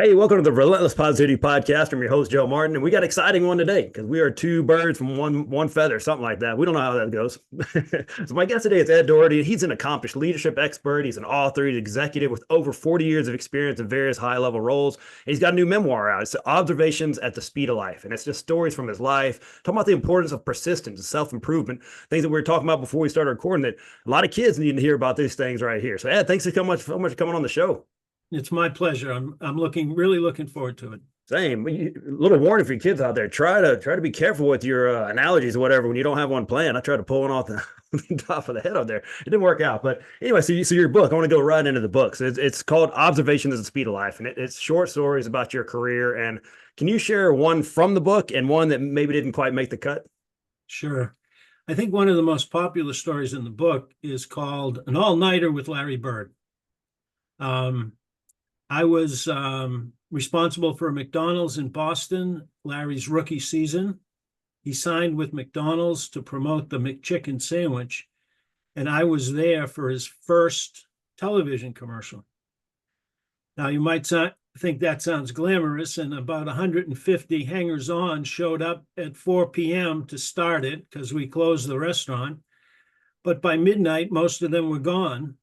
Hey, welcome to the Relentless Positivity Podcast. I'm your host, Joe Martin, and we got an exciting one today because we are two birds from one feather, something like that. We don't know how that goes. So my guest today is Ed Doherty. He's an accomplished leadership expert. He's an author. He's an executive with over 40 years of experience in various high-level roles. And he's got a new memoir out. It's Observations at the Speed of Life, and it's just stories from his life, talking about the importance of persistence and self-improvement, things that we were talking about before we started recording that a lot of kids need to hear about these things right here. So Ed, thanks so much for coming on the show. It's my pleasure. I'm really looking forward to it. Same. A little warning for your kids out there. Try to be careful with your analogies or whatever when you don't have one planned. I tried to pull one off the top of the head on there. It didn't work out. But anyway, so your book. I want to go right into the book. So it's called Observations at the Speed of Life, and it's short stories about your career. And can you share one from the book and one that maybe didn't quite make the cut? Sure. I think one of the most popular stories in the book is called An All-Nighter with Larry Bird. I was responsible for McDonald's in Boston, Larry's rookie season. He signed with McDonald's to promote the McChicken sandwich, and I was there for his first television commercial. Now, you might think that sounds glamorous, and about 150 hangers-on showed up at 4 p.m. to start it because we closed the restaurant. But by midnight, most of them were gone.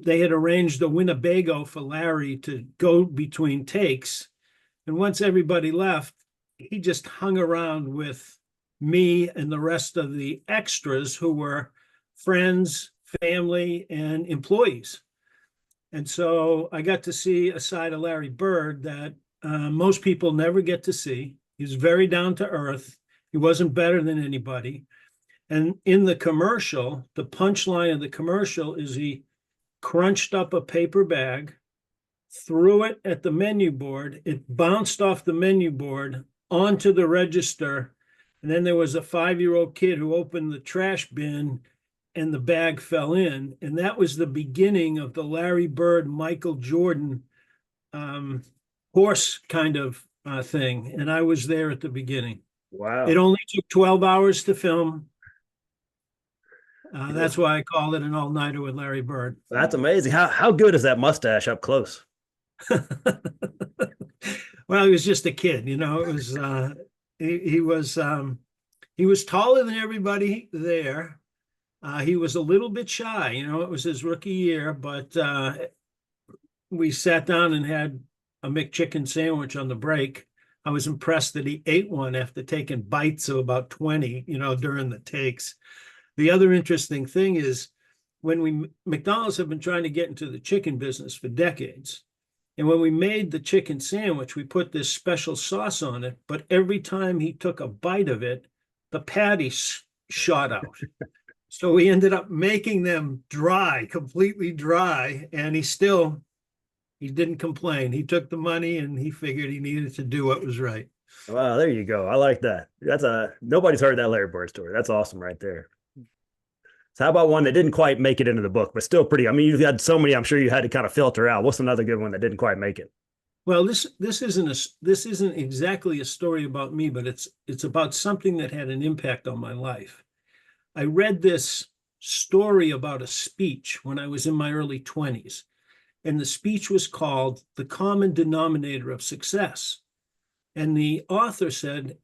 They had arranged a Winnebago for Larry to go between takes. And once everybody left, he just hung around with me and the rest of the extras who were friends, family, and employees. And so I got to see a side of Larry Bird that most people never get to see. He was very down to earth. He wasn't better than anybody. And in the commercial, the punchline of the commercial is he crunched up a paper bag, threw it at the menu board. It bounced off the menu board onto the register. And then there was a 5-year-old kid who opened the trash bin and the bag fell in. And that was the beginning of the Larry Bird, Michael Jordan horse kind of thing. And I was there at the beginning. Wow. It only took 12 hours to film. That's why I call it An All-Nighter with Larry Bird. That's amazing. How good is that mustache up close? Well, he was just a kid, It was he was taller than everybody there. He was a little bit shy, It was his rookie year, but we sat down and had a McChicken sandwich on the break. I was impressed that he ate one after taking bites of about 20, during the takes. The other interesting thing is McDonald's have been trying to get into the chicken business for decades. And when we made the chicken sandwich, we put this special sauce on it. But every time he took a bite of it, the patty shot out. So we ended up making them dry, completely dry. And he didn't complain. He took the money and he figured he needed to do what was right. Wow, there you go. I like that. Nobody's heard that Larry Bird story. That's awesome right there. So how about one that didn't quite make it into the book, but still pretty? I mean, you've had so many. I'm sure you had to kind of filter out. What's another good one that didn't quite make it? Well, this isn't exactly a story about me, but it's about something that had an impact on my life. I read this story about a speech when I was in my early 20s, and the speech was called "The Common Denominator of Success." And the author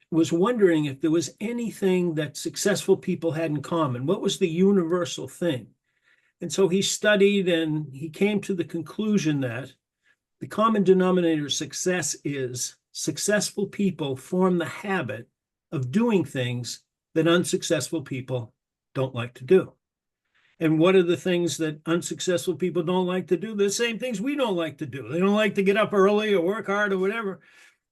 was wondering if there was anything that successful people had in common. What was the universal thing? And so he studied and he came to the conclusion that the common denominator of success is successful people form the habit of doing things that unsuccessful people don't like to do. And what are the things that unsuccessful people don't like to do? The same things we don't like to do. They don't like to get up early or work hard or whatever.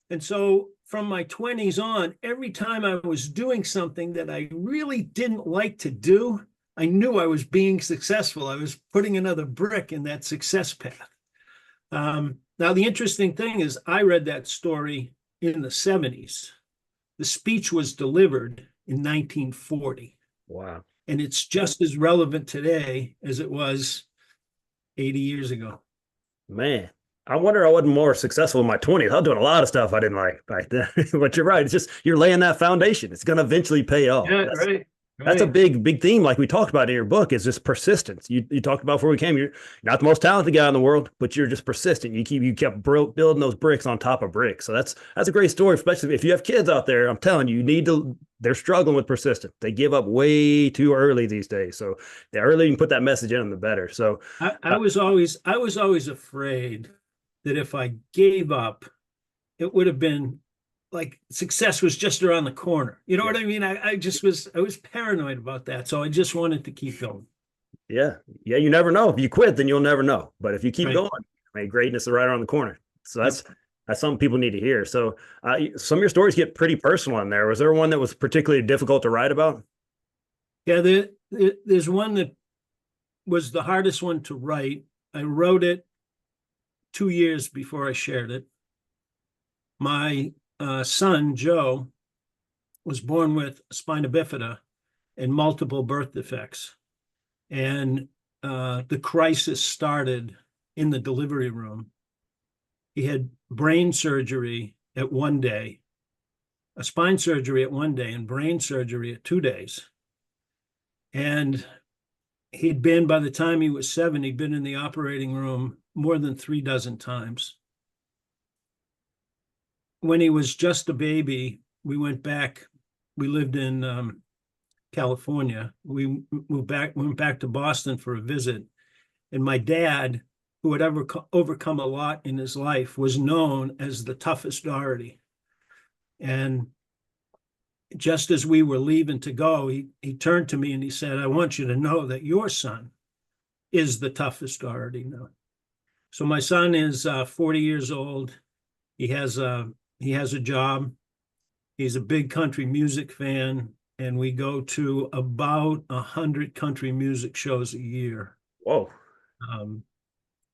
And so from my 20s on, every time I was doing something that I really didn't like to do, I knew I was being successful. I was putting another brick in that success path. Now, the interesting thing is I read that story in the 70s. The speech was delivered in 1940. Wow. And it's just as relevant today as it was 80 years ago. Man, I wonder I wasn't more successful in my 20s. I was doing a lot of stuff I didn't like back then. But you're right. It's just you're laying that foundation. It's going to eventually pay off. Yeah, right. That's a Right. big theme, like we talked about in your book, is just persistence. You talked about before we came. You're not the most talented guy in the world, but you're just persistent. You kept building those bricks on top of bricks. So that's a great story, especially if you have kids out there. I'm telling you, you need to. They're struggling with persistence. They give up way too early these days. So the earlier you can put that message in them, the better. So I was always afraid that if I gave up, it would have been like success was just around the corner. You know yeah, what I mean? I was paranoid about that. So I just wanted to keep going. yeah. You never know. If you quit, then you'll never know. But if you keep Right. going, I mean, greatness is right around the corner. So Yep. that's something people need to hear. So some of your stories get pretty personal in there. Was there one that was particularly difficult to write about? Yeah, there's one that was the hardest one to write. I wrote it 2 years before I shared it. My son, Joe, was born with spina bifida and multiple birth defects. And the crisis started in the delivery room. He had brain surgery at one day, a spine surgery at one day, and brain surgery at 2 days. And he'd been, by the time he was 7, he'd been in the operating room more than 3 dozen times. When he was just a baby, we went back. We lived in California. We went back to Boston for a visit. And my dad, who had ever overcome a lot in his life, was known as the toughest Doherty. And just as we were leaving to go, he turned to me and he said, I want you to know that your son is the toughest Doherty now. So my son is 40 years old. He has a job. He's a big country music fan, and we go to about 100 country music shows a year. Whoa. Um,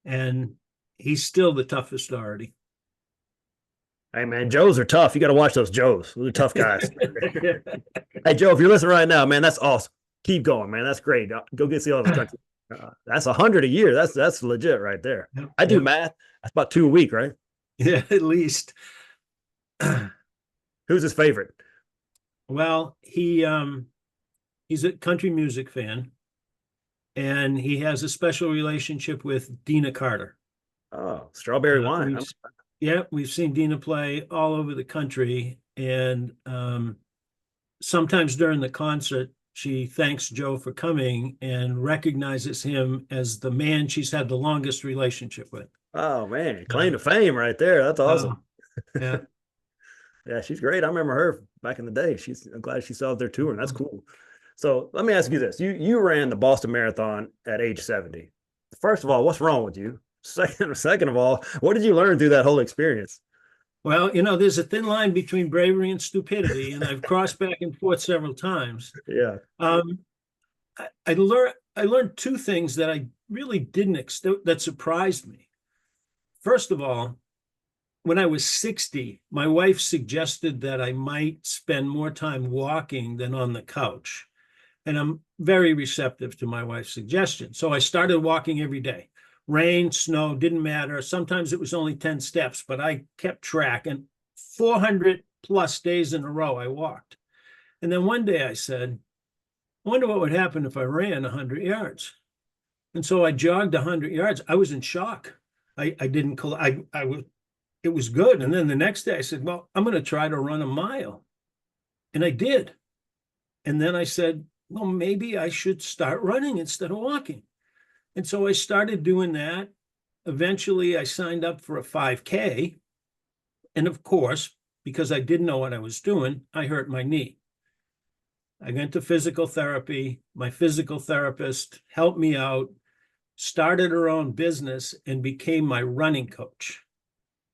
and he's still the toughest Doherty. Hey man, Joes are tough. You got to watch those Joes. Those are tough guys. Hey Joe, if you're listening right now, man, that's awesome. Keep going, man. That's great. Go get see all those countries. That's 100 a year. That's legit right there. Yep, I do yep. math. That's about 2 a week, right? Yeah, at least. Who's his favorite? Well, he's a country music fan, and he has a special relationship with Dina Carter. Oh, strawberry Uh, wine. we've yeah, we've seen Dina play all over the country, and sometimes during the concert, she thanks Joe for coming and recognizes him as the man she's had the longest relationship with. Oh man, Uh, claim to fame right there. That's awesome. uh, yeah. Yeah, she's great. I remember her back in the day. I'm glad she's still out there touring. That's cool. So let me ask you this: you ran the Boston Marathon at age 70. First of all, what's wrong with you? Second of all, what did you learn through that whole experience? Well, there's a thin line between bravery and stupidity, and I've crossed back and forth several times. Yeah. Um, I learned two things that I really didn't that surprised me. First of all, when I was 60, my wife suggested that I might spend more time walking than on the couch. And I'm very receptive to my wife's suggestion. So I started walking every day. Rain, snow, didn't matter. Sometimes it was only 10 steps, but I kept track. And 400 plus days in a row, I walked. And then one day I said, I wonder what would happen if I ran 100 yards. And so I jogged 100 yards. I was in shock. I didn't, I was, it was good. And then the next day I said, well, I'm going to try to run a mile. And I did. And then I said, well, maybe I should start running instead of walking. And so I started doing that. Eventually, I signed up for a 5K. And of course, because I didn't know what I was doing, I hurt my knee. I went to physical therapy. My physical therapist helped me out, started her own business, and became my running coach.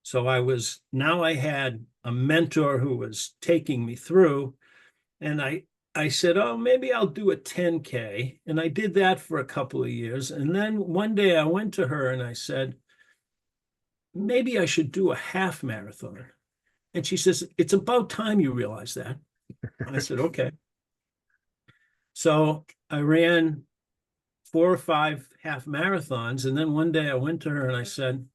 So now I had a mentor who was taking me through. And I said, oh, maybe I'll do a 10K. And I did that for a couple of years. And then one day I went to her and I said, maybe I should do a half marathon. And she says, it's about time you realize that. And I said, okay. So I ran 4 or 5 half marathons. And then one day I went to her and I said,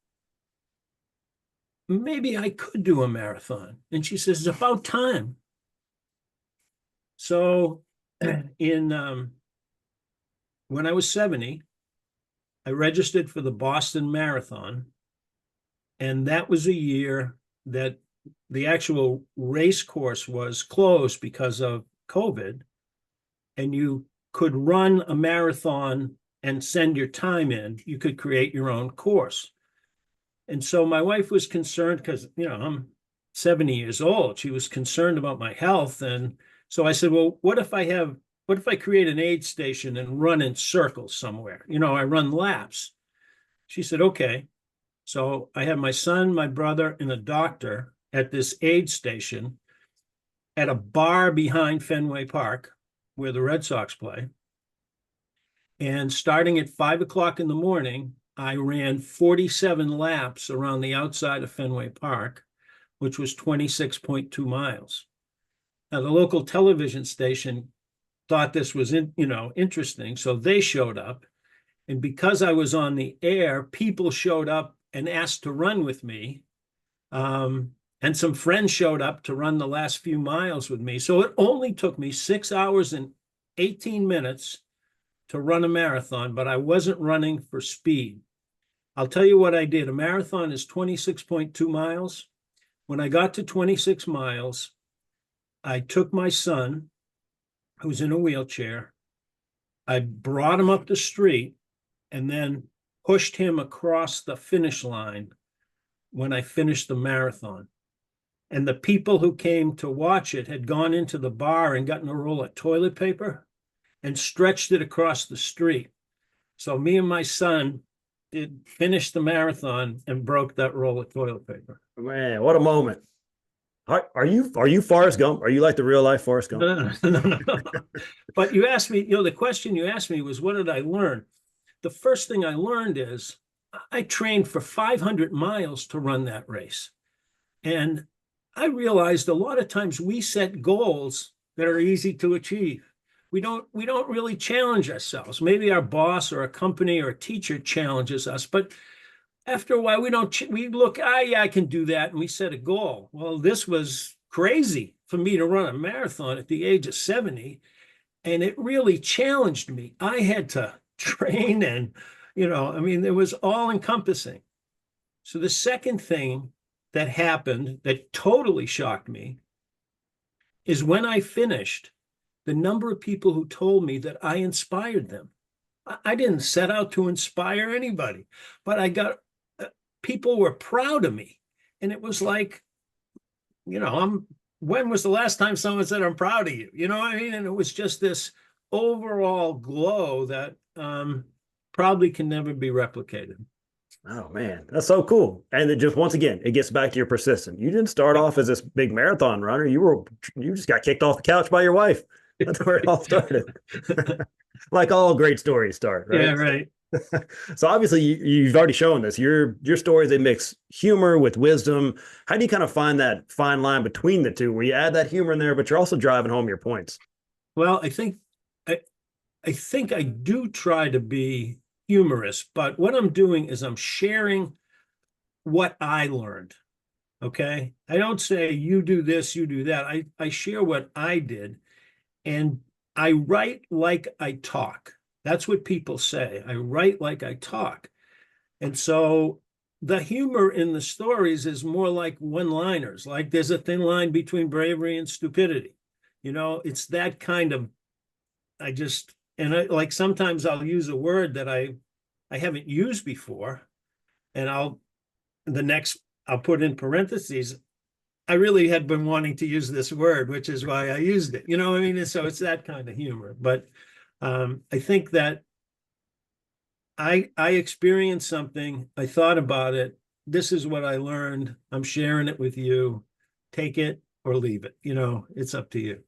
maybe I could do a marathon. And she says, it's about time. So in when I was 70, I registered for the Boston Marathon, and that was a year that the actual race course was closed because of COVID, and you could run a marathon and send your time in. You could create your own course. And so my wife was concerned because, I'm 70 years old. She was concerned about my health. And so I said, well, what if I create an aid station and run in circles somewhere? I run laps. She said, okay. So I had my son, my brother, and a doctor at this aid station at a bar behind Fenway Park where the Red Sox play. And starting at 5 o'clock in the morning, I ran 47 laps around the outside of Fenway Park, which was 26.2 miles. Now, the local television station thought this was, interesting. So they showed up. And because I was on the air, people showed up and asked to run with me. And some friends showed up to run the last few miles with me. So it only took me 6 hours and 18 minutes to run a marathon, but I wasn't running for speed. I'll tell you what I did. A marathon is 26.2 miles. When I got to 26 miles, I took my son, who's in a wheelchair. I brought him up the street and then pushed him across the finish line when I finished the marathon. And the people who came to watch it had gone into the bar and gotten a roll of toilet paper and stretched it across the street. So me and my son did finish the marathon and broke that roll of toilet paper. Man, what a moment. Are you Forrest Gump? Are you like the real life Forrest Gump? No. But you asked me, the question you asked me was, what did I learn? The first thing I learned is I trained for 500 miles to run that race. And I realized a lot of times we set goals that are easy to achieve. We don't really challenge ourselves. Maybe our boss or a company or a teacher challenges us, but after a while, we look, yeah, I can do that. And we set a goal. Well, this was crazy for me to run a marathon at the age of 70. And it really challenged me. I had to train and, it was all encompassing. So the second thing that happened that totally shocked me is when I finished, the number of people who told me that I inspired them. I didn't set out to inspire anybody, but people were proud of me. And it was like, when was the last time someone said, I'm proud of you? You know what I mean? And it was just this overall glow that probably can never be replicated. Oh man, that's so cool. And it just, once again, it gets back to your persistence. You didn't start off as this big marathon runner. You just got kicked off the couch by your wife. That's where it all started. Like all great stories start, right? Yeah, right. So obviously you've already shown this. Your stories, they mix humor with wisdom. How do you kind of find that fine line between the two, where you add that humor in there, but you're also driving home your points? Well, I think I do try to be humorous, but what I'm doing is I'm sharing what I learned. Okay. I don't say you do this, you do that. I share what I did, and I write like I talk. That's what people say. I write like I talk. And so the humor in the stories is more like one-liners, like there's a thin line between bravery and stupidity. It's that kind of, like sometimes I'll use a word that I haven't used before, and I'll put in parentheses, I really had been wanting to use this word, which is why I used it. You know what I mean? And so it's that kind of humor. But I think that I experienced something, I thought about it. This is what I learned. I'm sharing it with you. Take it or leave it. It's up to you.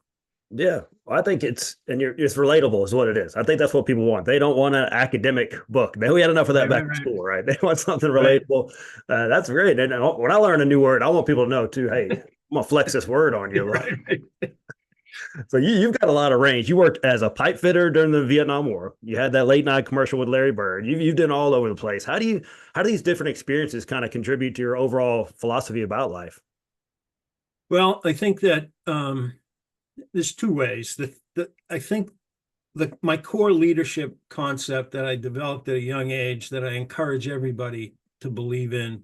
Yeah, I think it's relatable is what it is. I think that's what people want. They don't want an academic book. We had enough of that back in school, right? They want something relatable. Right. That's great. And when I learn a new word, I want people to know too, hey, I'm going to flex this word on you. Right. So you've got a lot of range. You worked as a pipe fitter during the Vietnam War. You had that late night commercial with Larry Bird. You've done all over the place. How do these different experiences kind of contribute to your overall philosophy about life? Well, I think that there's two ways. I think my core leadership concept that I developed at a young age that I encourage everybody to believe in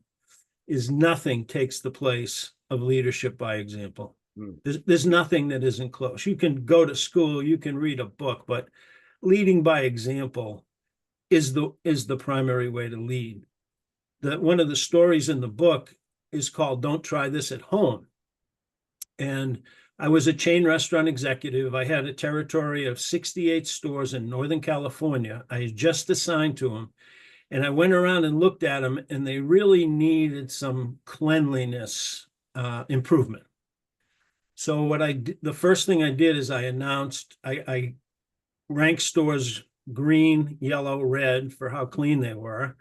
is nothing takes the place of leadership by example. There's nothing that isn't close. You can go to school, you can read a book, but leading by example is the primary way to lead. One of the stories in the book is called "Don't Try This at Home." And I was a chain restaurant executive. I had a territory of 68 stores in Northern California. I had just assigned to them. And I went around and looked at them, and they really needed some cleanliness improvement. So the first thing I did is I announced, I ranked stores green, yellow, red for how clean they were.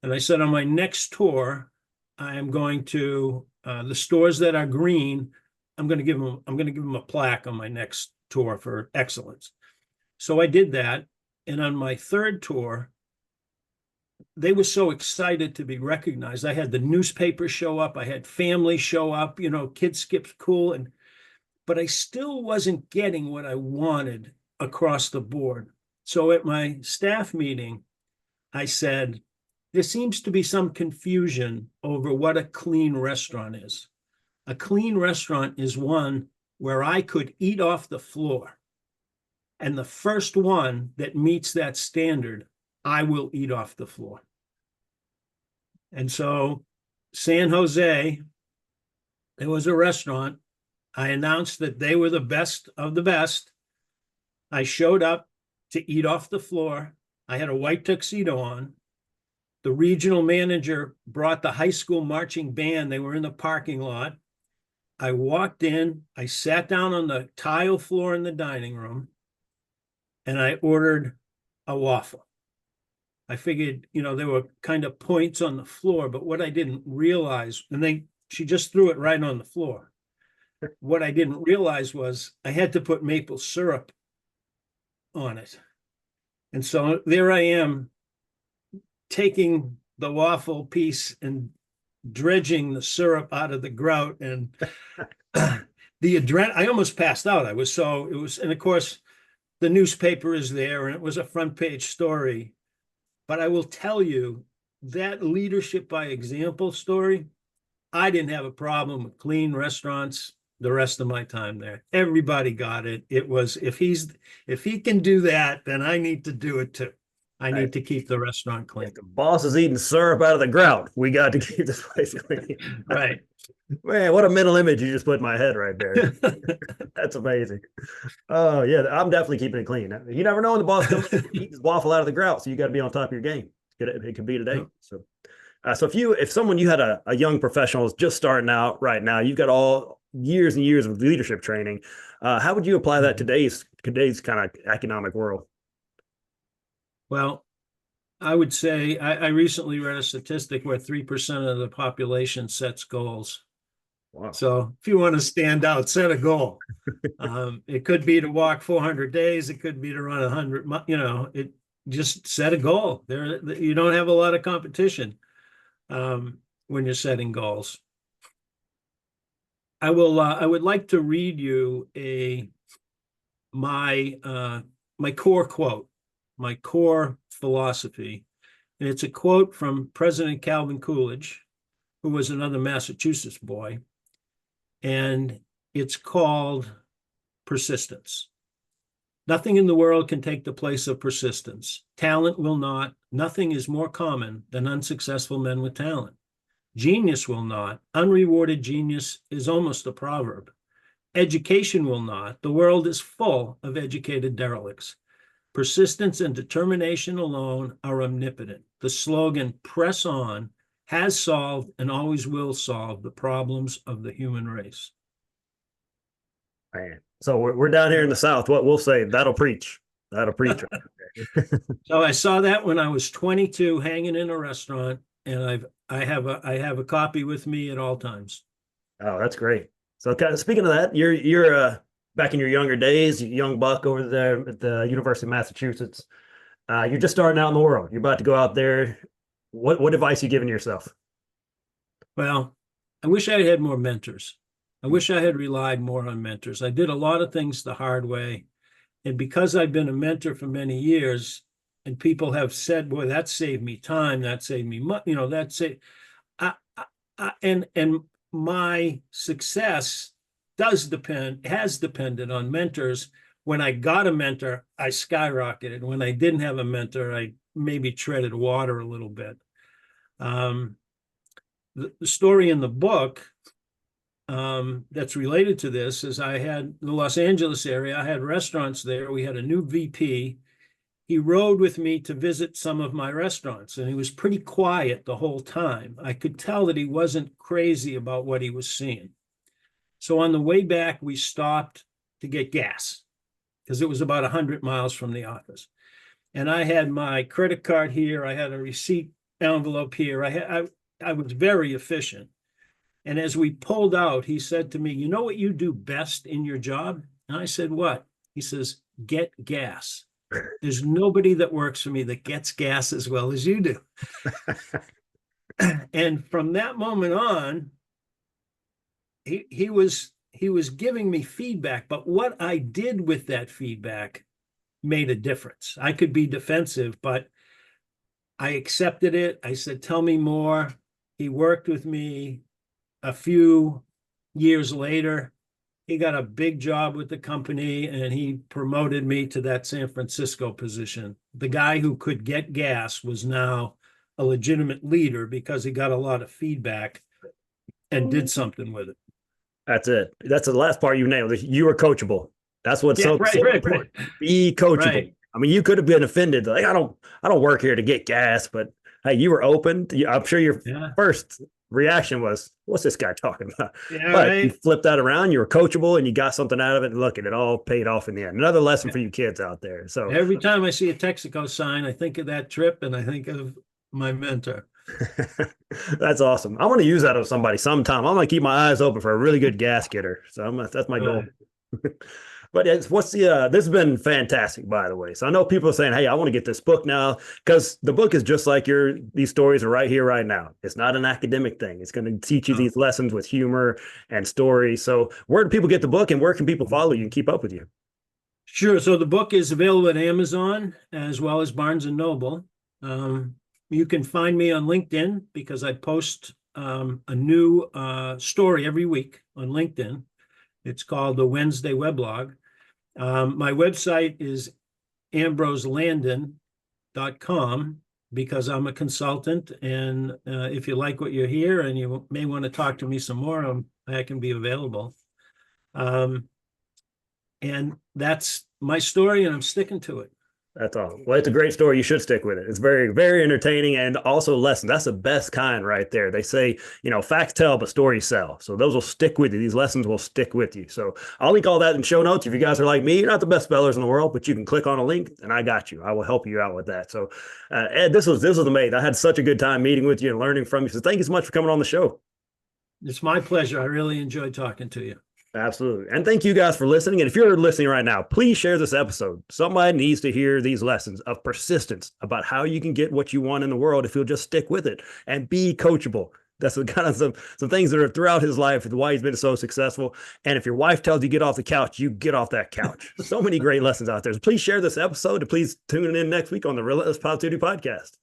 And I said, on my next tour, I am going to, the stores that are green, I'm going to give them a plaque on my next tour for excellence. So I did that. And on my third tour, they were so excited to be recognized. I had the newspaper show up. I had family show up, Kids Skip School. But I still wasn't getting what I wanted across the board. So at my staff meeting, I said, there seems to be some confusion over what a clean restaurant is. A clean restaurant is one where I could eat off the floor. And the first one that meets that standard, I will eat off the floor. And so San Jose, there was a restaurant. I announced that they were the best of the best. I showed up to eat off the floor. I had a white tuxedo on. The regional manager brought the high school marching band. They were in the parking lot. I walked in, I sat down on the tile floor in the dining room, and I ordered a waffle. I figured, there were kind of points on the floor, but what I didn't realize, she just threw it right on the floor. What I didn't realize was I had to put maple syrup on it. And so there I am taking the waffle piece and dredging the syrup out of the grout, and the adrenaline, I almost passed out. And of course the newspaper is there and it was a front page story. But I will tell you that leadership by example story, I didn't have a problem with clean restaurants the rest of my time there. Everybody got it. It was, if he can do that, then I need to do it too. I need to keep the restaurant clean. If the boss is eating syrup out of the grout, we got to keep this place clean. Right. Man, what a mental image you just put in my head right there. That's amazing. Oh, yeah, I'm definitely keeping it clean. You never know when the boss comes to eat his waffle out of the grout, so you got to be on top of your game. It could be today. So if someone, you had a young professional is just starting out right now, you've got all years and years of leadership training. How would you apply that today's kind of economic world? Well, I would say I recently read a statistic where 3% of the population sets goals. Wow. So if you want to stand out, set a goal. It could be to walk 400 days. It could be to run 100. It just set a goal. You don't have a lot of competition when you're setting goals. I would like to read you my core quote, my core philosophy. And it's a quote from President Calvin Coolidge, who was another Massachusetts boy. And it's called persistence. Nothing in the world can take the place of persistence. Talent will not. Nothing is more common than unsuccessful men with talent. Genius will not. Unrewarded genius is almost a proverb. Education will not. The world is full of educated derelicts. Persistence and determination alone are omnipotent. The slogan, "Press on," has solved and always will solve the problems of the human race. Man. So we're down here in the South. What we'll say, that'll preach. That'll preach. So I saw that when I was 22, hanging in a restaurant, and I have a copy with me at all times. Oh, that's great. So kind of speaking of that, you're back in your younger days, young buck over there at the University of Massachusetts. You're just starting out in the world. You're about to go out there. What advice are you giving yourself? Well, I wish I had more mentors. I wish I had relied more on mentors. I did a lot of things the hard way, And because I've been a mentor for many years, and people have said, boy, that saved me time, that saved me money, and my success has depended on mentors. When I got a mentor, I skyrocketed. When I didn't have a mentor, I maybe treaded water a little bit. The story in the book that's related to this is I had the Los Angeles area, I had restaurants there. We had a new VP. He rode with me to visit some of my restaurants, and he was pretty quiet the whole time. I could tell that he wasn't crazy about what he was seeing. So on the way back, we stopped to get gas because it was about 100 miles from the office. And I had my credit card here. I had a receipt envelope here. I was very efficient. And as we pulled out, he said to me, you know what you do best in your job? And I said, what? He says, get gas. There's nobody that works for me that gets gas as well as you do. And from that moment on, he was giving me feedback, but what I did with that feedback made a difference. I could be defensive, but I accepted it. I said, tell me more. He worked with me. A few years later, he got a big job with the company, and he promoted me to that San Francisco position. The guy who could get gas was now a legitimate leader because he got a lot of feedback and did something with it. That's it. That's the last part you nailed. You were coachable. That's what's so important. Right. Be coachable. Right. I mean, you could have been offended. Like, I don't work here to get gas, but hey, you were open. I'm sure your first reaction was, what's this guy talking about? Yeah, but right. You flipped that around, you were coachable, and you got something out of it, and look, it all paid off in the end. Another lesson for you kids out there. So every time I see a Texaco sign, I think of that trip, and I think of my mentor. That's awesome. I want to use that on somebody sometime. I'm going to keep my eyes open for a really good gas getter. So that's my goal. But this has been fantastic, by the way. So I know people are saying, hey, I want to get this book now, because the book is just like these stories are right here, right now. It's not an academic thing. It's going to teach you these lessons with humor and stories. So where do people get the book, and where can people follow you and keep up with you? Sure. So the book is available at Amazon as well as Barnes & Noble. You can find me on LinkedIn because I post a new story every week on LinkedIn. It's called the Wednesday Weblog. My website is ambroselandon.com because I'm a consultant. And if you like what you hear and you may want to talk to me some more, I can be available. And that's my story, and I'm sticking to it. That's all. Well, it's a great story. You should stick with it. It's very, very entertaining, and also lessons. That's the best kind right there. They say, facts tell, but stories sell. So those will stick with you. These lessons will stick with you. So I'll link all that in show notes. If you guys are like me, you're not the best spellers in the world, but you can click on a link and I got you. I will help you out with that. So Ed, this was amazing. I had such a good time meeting with you and learning from you. So thank you so much for coming on the show. It's my pleasure. I really enjoyed talking to you. Absolutely. And thank you guys for listening. And if you're listening right now, please share this episode. Somebody needs to hear these lessons of persistence about how you can get what you want in the world if you'll just stick with it and be coachable. That's kind of some things that are throughout his life, why he's been so successful. And if your wife tells you get off the couch, you get off that couch. So many great lessons out there. So please share this episode, and please tune in next week on the Relentless Positivity Podcast.